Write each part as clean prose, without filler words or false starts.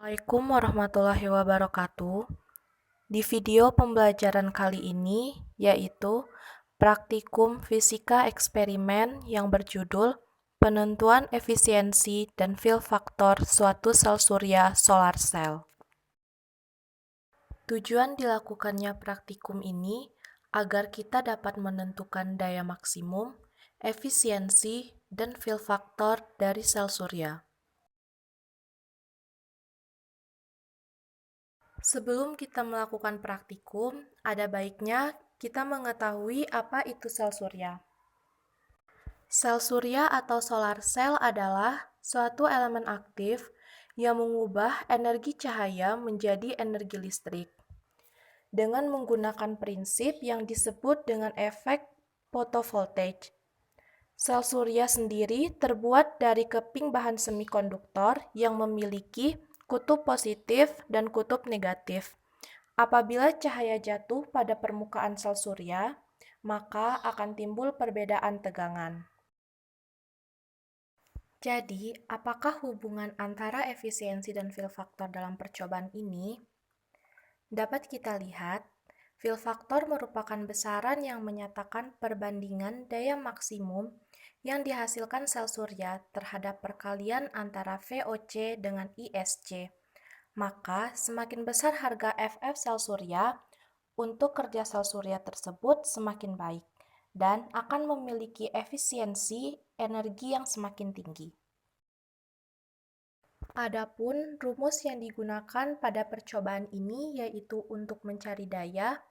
Assalamualaikum warahmatullahi wabarakatuh. Di video pembelajaran kali ini, yaitu praktikum fisika eksperimen yang berjudul Penentuan Efisiensi dan Fill Faktor Suatu Sel Surya Solar Cell. Tujuan dilakukannya praktikum ini agar kita dapat menentukan daya maksimum, efisiensi, dan fill faktor dari sel surya. Sebelum kita melakukan praktikum, ada baiknya kita mengetahui apa itu sel surya. Sel surya atau solar cell adalah suatu elemen aktif yang mengubah energi cahaya menjadi energi listrik dengan menggunakan prinsip yang disebut dengan efek photovoltaic. Sel surya sendiri terbuat dari keping bahan semikonduktor yang memiliki kutub positif dan kutub negatif. Apabila cahaya jatuh pada permukaan sel surya, maka akan timbul perbedaan tegangan. Jadi, apakah hubungan antara efisiensi dan fill faktor dalam percobaan ini? Dapat kita lihat, fill faktor merupakan besaran yang menyatakan perbandingan daya maksimum yang dihasilkan sel surya terhadap perkalian antara VOC dengan ISC. Maka, semakin besar harga FF sel surya, untuk kerja sel surya tersebut semakin baik dan akan memiliki efisiensi energi yang semakin tinggi. Adapun rumus yang digunakan pada percobaan ini yaitu untuk mencari daya,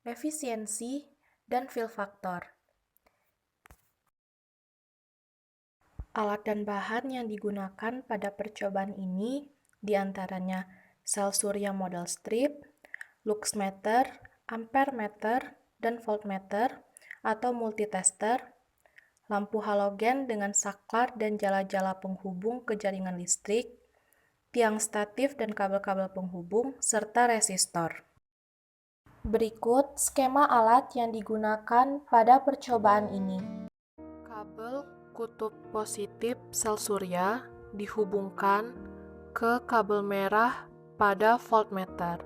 efisiensi, dan fill faktor. Alat dan bahan yang digunakan pada percobaan ini diantaranya sel surya model strip, luxmeter, ampermeter, dan voltmeter atau multitester, lampu halogen dengan saklar dan jala-jala penghubung ke jaringan listrik, tiang statif dan kabel-kabel penghubung, serta resistor. Berikut skema alat yang digunakan pada percobaan ini. Kabel kutub positif sel surya dihubungkan ke kabel merah pada voltmeter.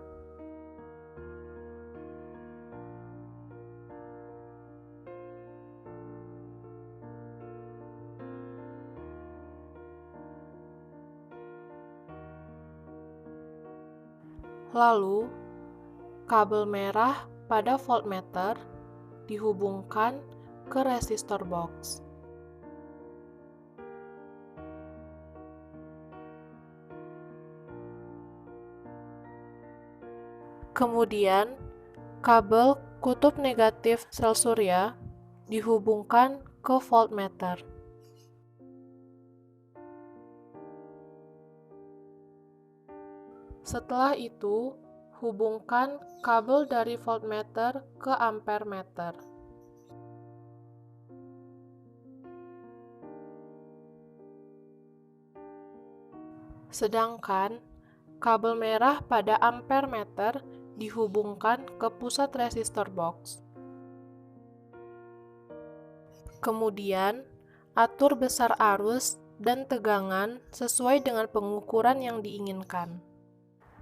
Lalu, kabel merah pada voltmeter dihubungkan ke resistor box. Kemudian, kabel kutub negatif sel surya dihubungkan ke voltmeter. Setelah itu, hubungkan kabel dari voltmeter ke ampermeter. Sedangkan kabel merah pada ampermeter dihubungkan ke pusat resistor box. Kemudian, atur besar arus dan tegangan sesuai dengan pengukuran yang diinginkan.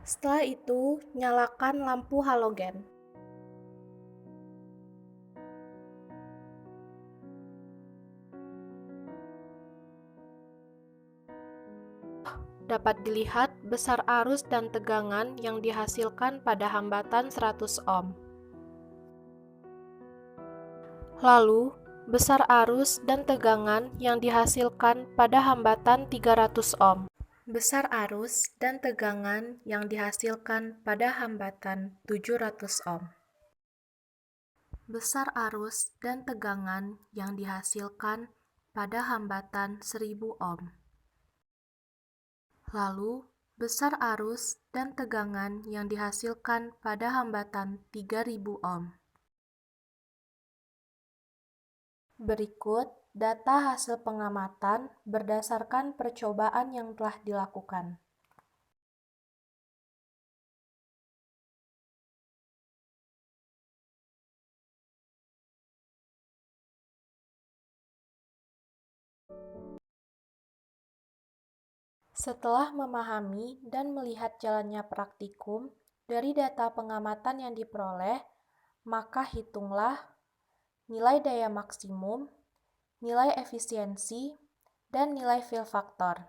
Setelah itu, nyalakan lampu halogen. Dapat dilihat besar arus dan tegangan yang dihasilkan pada hambatan 100 ohm. Lalu, besar arus dan tegangan yang dihasilkan pada hambatan 300 ohm. Besar arus dan tegangan yang dihasilkan pada hambatan 700 ohm. Besar arus dan tegangan yang dihasilkan pada hambatan 1000 ohm. Lalu, besar arus dan tegangan yang dihasilkan pada hambatan 3000 ohm. Berikut data hasil pengamatan berdasarkan percobaan yang telah dilakukan. Setelah memahami dan melihat jalannya praktikum dari data pengamatan yang diperoleh, maka hitunglah nilai daya maksimum, nilai efisiensi, dan nilai fill factor.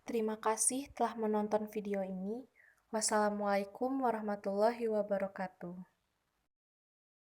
Terima kasih telah menonton video ini. Wassalamualaikum warahmatullahi wabarakatuh.